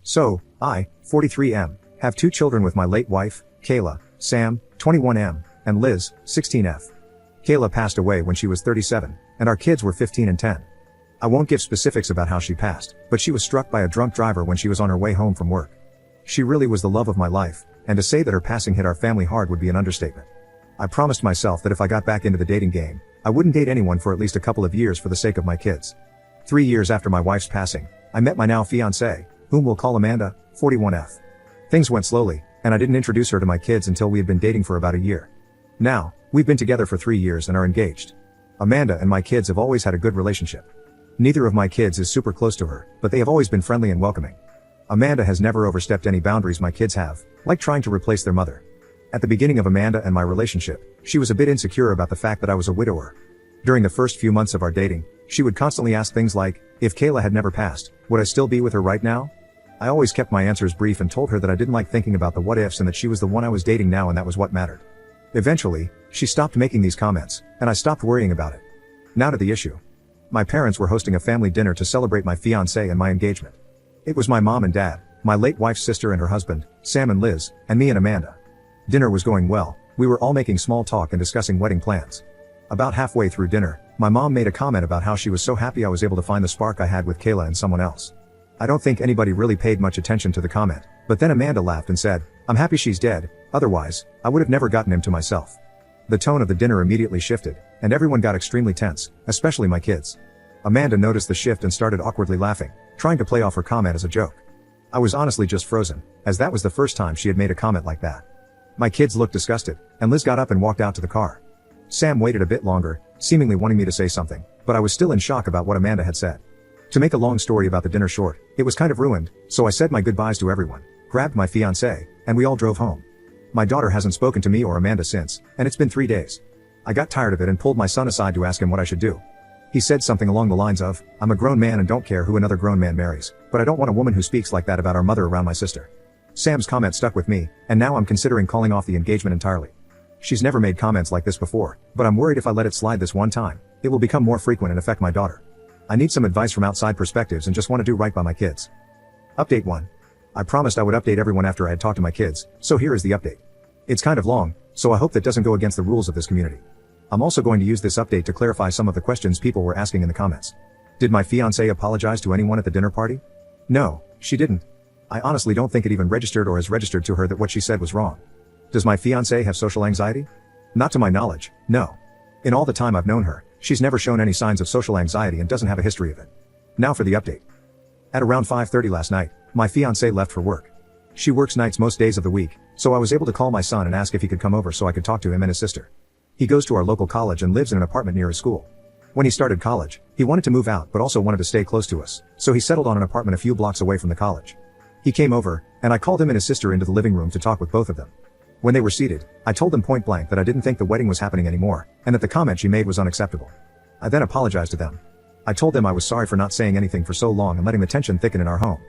So, I, 43M, have 2 children with my late wife, Kayla, Sam, 21M, and Liz, 16F. Kayla passed away when she was 37, and our kids were 15 and 10. I won't give specifics about how she passed, but she was struck by a drunk driver when she was on her way home from work. She really was the love of my life, and to say that her passing hit our family hard would be an understatement. I promised myself that if I got back into the dating game, I wouldn't date anyone for at least a couple of years for the sake of my kids. 3 years after my wife's passing, I met my now fiancé, whom we'll call Amanda, 41F. Things went slowly, and I didn't introduce her to my kids until we had been dating for about a year. Now, we've been together for 3 years and are engaged. Amanda and my kids have always had a good relationship. Neither of my kids is super close to her, but they have always been friendly and welcoming. Amanda has never overstepped any boundaries my kids have, like trying to replace their mother. At the beginning of Amanda and my relationship, she was a bit insecure about the fact that I was a widower. During the first few months of our dating, she would constantly ask things like, if Kayla had never passed, would I still be with her right now? I always kept my answers brief and told her that I didn't like thinking about the what ifs and that she was the one I was dating now and that was what mattered. Eventually, she stopped making these comments, and I stopped worrying about it. Now to the issue. My parents were hosting a family dinner to celebrate my fiancé and my engagement. It was my mom and dad, my late wife's sister and her husband, Sam and Liz, and me and Amanda. Dinner was going well, we were all making small talk and discussing wedding plans. About halfway through dinner, my mom made a comment about how she was so happy I was able to find the spark I had with Kayla and someone else. I don't think anybody really paid much attention to the comment, but then Amanda laughed and said, I'm happy she's dead, otherwise, I would have never gotten him to myself. The tone of the dinner immediately shifted, and everyone got extremely tense, especially my kids. Amanda noticed the shift and started awkwardly laughing, trying to play off her comment as a joke. I was honestly just frozen, as that was the first time she had made a comment like that. My kids looked disgusted, and Liz got up and walked out to the car. Sam waited a bit longer, seemingly wanting me to say something, but I was still in shock about what Amanda had said. To make a long story about the dinner short, it was kind of ruined, so I said my goodbyes to everyone, grabbed my fiancé, and we all drove home. My daughter hasn't spoken to me or Amanda since, and it's been 3 days. I got tired of it and pulled my son aside to ask him what I should do. He said something along the lines of, I'm a grown man and don't care who another grown man marries, but I don't want a woman who speaks like that about our mother around my sister. Sam's comment stuck with me, and now I'm considering calling off the engagement entirely. She's never made comments like this before, but I'm worried if I let it slide this one time, it will become more frequent and affect my daughter. I need some advice from outside perspectives and just want to do right by my kids. Update 1. I promised I would update everyone after I had talked to my kids, so here is the update. It's kind of long, so I hope that doesn't go against the rules of this community. I'm also going to use this update to clarify some of the questions people were asking in the comments. Did my fiancé apologize to anyone at the dinner party? No, she didn't. I honestly don't think it even registered or has registered to her that what she said was wrong. Does my fiancé have social anxiety? Not to my knowledge, no. In all the time I've known her, she's never shown any signs of social anxiety and doesn't have a history of it. Now for the update. At around 5:30 last night, my fiancé left for work. She works nights most days of the week, so I was able to call my son and ask if he could come over so I could talk to him and his sister. He goes to our local college and lives in an apartment near his school. When he started college, he wanted to move out but also wanted to stay close to us, so he settled on an apartment a few blocks away from the college. He came over, and I called him and his sister into the living room to talk with both of them. When they were seated, I told them point blank that I didn't think the wedding was happening anymore, and that the comment she made was unacceptable. I then apologized to them. I told them I was sorry for not saying anything for so long and letting the tension thicken in our home.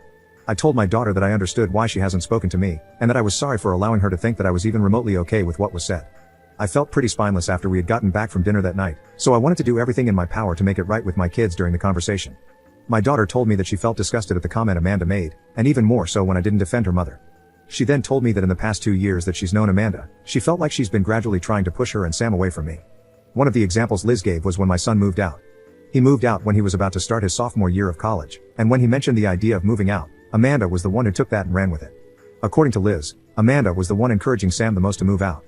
I told my daughter that I understood why she hasn't spoken to me, and that I was sorry for allowing her to think that I was even remotely okay with what was said. I felt pretty spineless after we had gotten back from dinner that night, so I wanted to do everything in my power to make it right with my kids during the conversation. My daughter told me that she felt disgusted at the comment Amanda made, and even more so when I didn't defend her mother. She then told me that in the past 2 years that she's known Amanda, she felt like she's been gradually trying to push her and Sam away from me. One of the examples Liz gave was when my son moved out. He moved out when he was about to start his sophomore year of college, and when he mentioned the idea of moving out, Amanda was the one who took that and ran with it. According to Liz, Amanda was the one encouraging Sam the most to move out.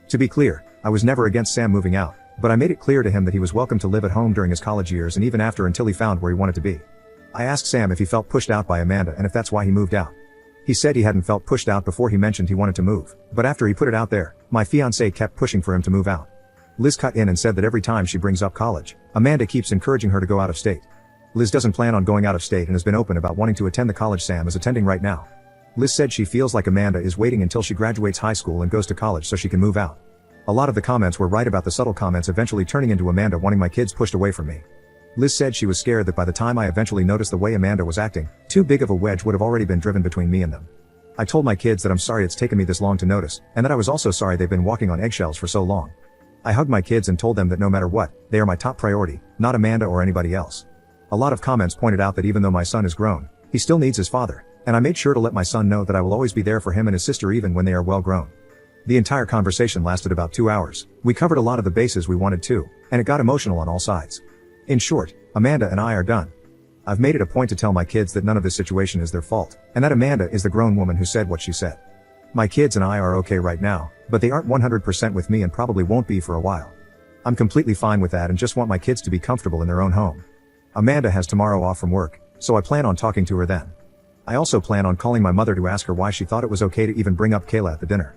To be clear, I was never against Sam moving out, but I made it clear to him that he was welcome to live at home during his college years and even after until he found where he wanted to be. I asked Sam if he felt pushed out by Amanda and if that's why he moved out. He said he hadn't felt pushed out before he mentioned he wanted to move, but after he put it out there, my fiancé kept pushing for him to move out. Liz cut in and said that every time she brings up college, Amanda keeps encouraging her to go out of state. Liz doesn't plan on going out of state and has been open about wanting to attend the college Sam is attending right now. Liz said she feels like Amanda is waiting until she graduates high school and goes to college so she can move out. A lot of the comments were right about the subtle comments eventually turning into Amanda wanting my kids pushed away from me. Liz said she was scared that by the time I eventually noticed the way Amanda was acting, too big of a wedge would have already been driven between me and them. I told my kids that I'm sorry it's taken me this long to notice, and that I was also sorry they've been walking on eggshells for so long. I hugged my kids and told them that no matter what, they are my top priority, not Amanda or anybody else. A lot of comments pointed out that even though my son is grown, he still needs his father, And I made sure to let my son know that I will always be there for him and his sister even when they are well grown. The entire conversation lasted about 2 hours. We covered a lot of the bases we wanted to, and it got emotional on all sides. In short, Amanda and I are done. I've made it a point to tell my kids that none of this situation is their fault, and that Amanda is the grown woman who said what she said. My kids and I are okay right now, but they aren't 100% with me and probably won't be for a while. I'm completely fine with that and just want my kids to be comfortable in their own home. Amanda has tomorrow off from work, so I plan on talking to her then. I also plan on calling my mother to ask her why she thought it was okay to even bring up Kayla at the dinner.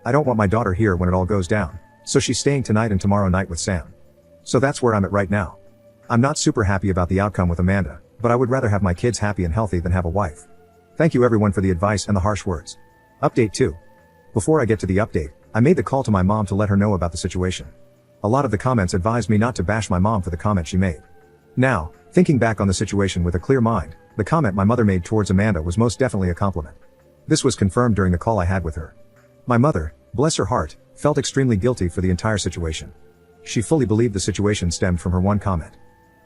I don't want my daughter here when it all goes down, so she's staying tonight and tomorrow night with Sam. So that's where I'm at right now. I'm not super happy about the outcome with Amanda, but I would rather have my kids happy and healthy than have a wife. Thank you everyone for the advice and the harsh words. Update 2. Before I get to the update, I made the call to my mom to let her know about the situation. A lot of the comments advised me not to bash my mom for the comment she made. Now, thinking back on the situation with a clear mind, the comment my mother made towards Amanda was most definitely a compliment. This was confirmed during the call I had with her. My mother, bless her heart, felt extremely guilty for the entire situation. She fully believed the situation stemmed from her one comment.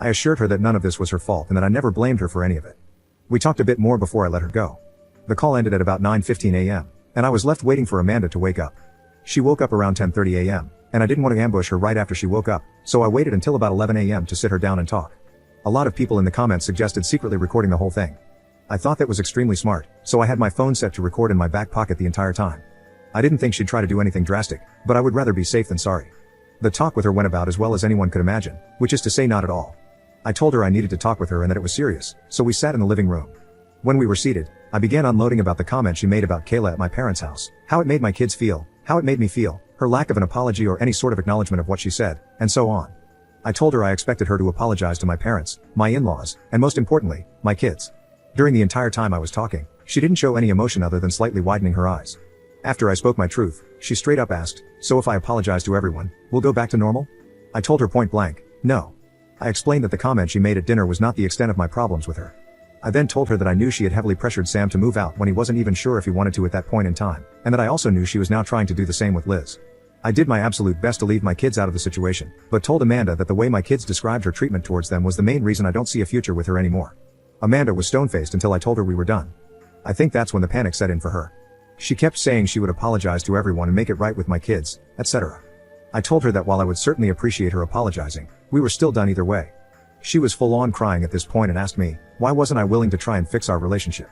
I assured her that none of this was her fault and that I never blamed her for any of it. We talked a bit more before I let her go. The call ended at about 9:15 a.m., and I was left waiting for Amanda to wake up. She woke up around 10:30 a.m., and I didn't want to ambush her right after she woke up, so I waited until about 11 a.m. to sit her down and talk. A lot of people in the comments suggested secretly recording the whole thing. I thought that was extremely smart, so I had my phone set to record in my back pocket the entire time. I didn't think she'd try to do anything drastic, but I would rather be safe than sorry. The talk with her went about as well as anyone could imagine, which is to say not at all. I told her I needed to talk with her and that it was serious, so we sat in the living room. When we were seated, I began unloading about the comment she made about Kayla at my parents' house, how it made my kids feel, how it made me feel, her lack of an apology or any sort of acknowledgement of what she said, and so on. I told her I expected her to apologize to my parents, my in-laws, and most importantly, my kids. During the entire time I was talking, she didn't show any emotion other than slightly widening her eyes. After I spoke my truth, she straight up asked, "So if I apologize to everyone, we'll go back to normal?" I told her point blank, no. I explained that the comment she made at dinner was not the extent of my problems with her. I then told her that I knew she had heavily pressured Sam to move out when he wasn't even sure if he wanted to at that point in time, and that I also knew she was now trying to do the same with Liz. I did my absolute best to leave my kids out of the situation, but told Amanda that the way my kids described her treatment towards them was the main reason I don't see a future with her anymore. Amanda was stone-faced until I told her we were done. I think that's when the panic set in for her. She kept saying she would apologize to everyone and make it right with my kids, etc. I told her that while I would certainly appreciate her apologizing, we were still done either way. She was full-on crying at this point and asked me, why wasn't I willing to try and fix our relationship?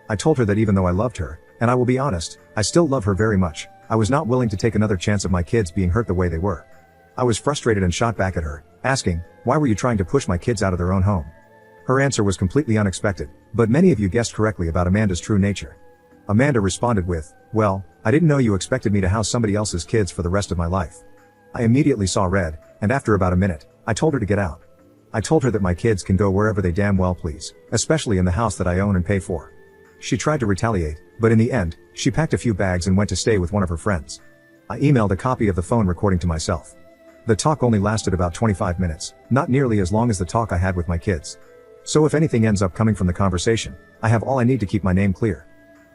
I told her that even though I loved her, and I will be honest, I still love her very much, I was not willing to take another chance of my kids being hurt the way they were. I was frustrated and shot back at her, asking, why were you trying to push my kids out of their own home? Her answer was completely unexpected, but many of you guessed correctly about Amanda's true nature. Amanda responded with, well, I didn't know you expected me to house somebody else's kids for the rest of my life. I immediately saw red, and after about a minute, I told her to get out. I told her that my kids can go wherever they damn well please, especially in the house that I own and pay for. She tried to retaliate, but in the end, she packed a few bags and went to stay with one of her friends. I emailed a copy of the phone recording to myself. The talk only lasted about 25 minutes, not nearly as long as the talk I had with my kids. So if anything ends up coming from the conversation, I have all I need to keep my name clear.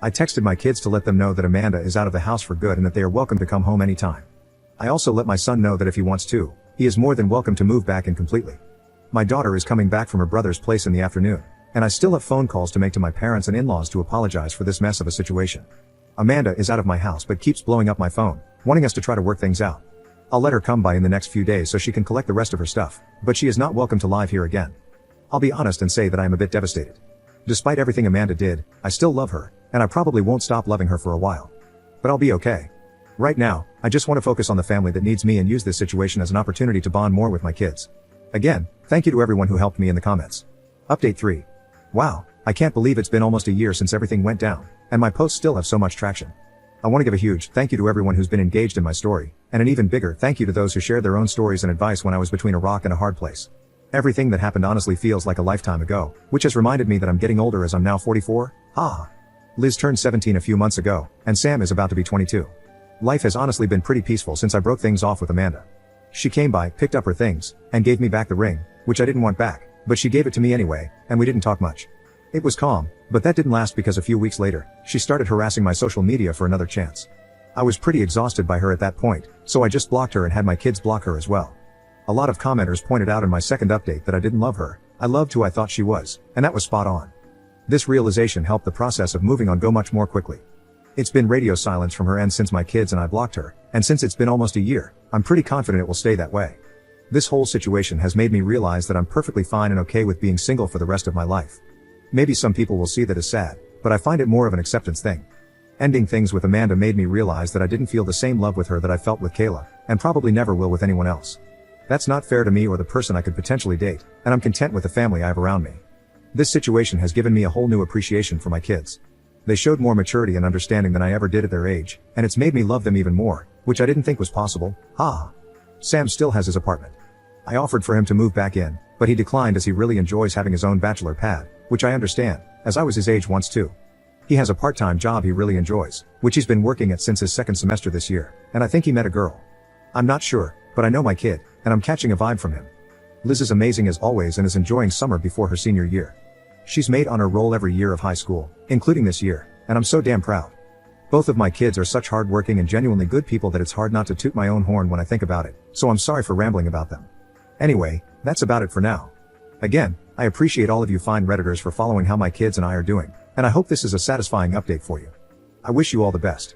I texted my kids to let them know that Amanda is out of the house for good and that they are welcome to come home anytime. I also let my son know that if he wants to, he is more than welcome to move back in completely. My daughter is coming back from her brother's place in the afternoon, and I still have phone calls to make to my parents and in-laws to apologize for this mess of a situation. Amanda is out of my house but keeps blowing up my phone, wanting us to try to work things out. I'll let her come by in the next few days so she can collect the rest of her stuff, but she is not welcome to live here again. I'll be honest and say that I am a bit devastated. Despite everything Amanda did, I still love her, and I probably won't stop loving her for a while. But I'll be okay. Right now, I just want to focus on the family that needs me and use this situation as an opportunity to bond more with my kids. Again, thank you to everyone who helped me in the comments. Update 3. Wow, I can't believe it's been almost a year since everything went down, and my posts still have so much traction. I want to give a huge thank you to everyone who's been engaged in my story, and an even bigger thank you to those who shared their own stories and advice when I was between a rock and a hard place. Everything that happened honestly feels like a lifetime ago, which has reminded me that I'm getting older as I'm now 44. Liz turned 17 a few months ago, and Sam is about to be 22. Life has honestly been pretty peaceful since I broke things off with Amanda. She came by, picked up her things, and gave me back the ring, which I didn't want back, but she gave it to me anyway, and we didn't talk much. It was calm, but that didn't last because a few weeks later, she started harassing my social media for another chance. I was pretty exhausted by her at that point, so I just blocked her and had my kids block her as well. A lot of commenters pointed out in my second update that I didn't love her, I loved who I thought she was, and that was spot on. This realization helped the process of moving on go much more quickly. It's been radio silence from her end since my kids and I blocked her, and since it's been almost a year, I'm pretty confident it will stay that way. This whole situation has made me realize that I'm perfectly fine and okay with being single for the rest of my life. Maybe some people will see that as sad, but I find it more of an acceptance thing. Ending things with Amanda made me realize that I didn't feel the same love with her that I felt with Kayla, and probably never will with anyone else. That's not fair to me or the person I could potentially date, and I'm content with the family I have around me. This situation has given me a whole new appreciation for my kids. They showed more maturity and understanding than I ever did at their age, and it's made me love them even more, which I didn't think was possible. Sam still has his apartment. I offered for him to move back in, but he declined as he really enjoys having his own bachelor pad, which I understand, as I was his age once too. He has a part-time job he really enjoys, which he's been working at since his second semester this year, and I think he met a girl. I'm not sure, but I know my kid, and I'm catching a vibe from him. Liz is amazing as always and is enjoying summer before her senior year. She's made honor roll every year of high school, including this year, and I'm so damn proud. Both of my kids are such hardworking and genuinely good people that it's hard not to toot my own horn when I think about it, so I'm sorry for rambling about them. Anyway, that's about it for now. Again, I appreciate all of you fine Redditors for following how my kids and I are doing, and I hope this is a satisfying update for you. I wish you all the best.